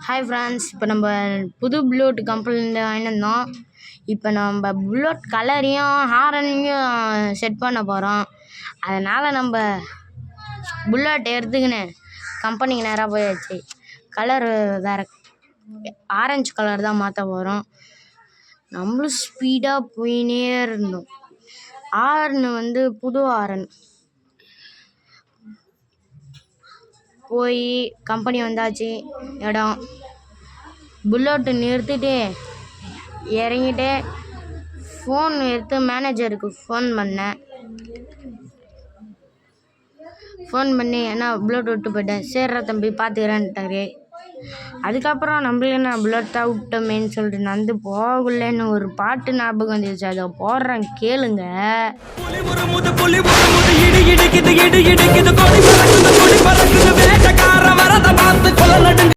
Hi friends, இப்போ நம்ம புது புல்லட் கம்பெனியில் வாங்கியிருந்தோம். இப்போ நம்ம புல்லட் கலரையும் ஹாரனையும் செட் பண்ண போகிறோம். அதனால் நம்ம புல்லட் எடுத்துக்கின்னு கம்பெனிக்கு நேராக போயாச்சு. கலர் வேறு ஆரஞ்சு கலர் தான் மாற்ற போகிறோம். நம்மளும் ஸ்பீடாக போயினே இருந்தோம். ஆரன் புது ஆரன் போய் கம்பெனி வந்தாச்சு. இடம் புல்லட்டு நிறுத்திட்டு இறங்கிட்டு ஃபோன் எடுத்து மேனேஜருக்கு ஃபோன் பண்ணி என்ன புல்லட் விட்டு போயிட்டேன், சேர்ற தம்பி பார்த்துக்கிறேன்ட்டாரு. அதுக்கப்புறம் நம்மளுக்கு என்ன புல்லட் தான் விட்டோமேன்னு சொல்லிட்டு நடந்து போகலன்னு ஒரு பாட்டு ஞாபகம் வந்துச்சு. அதை போடுறேன் கேளுங்க.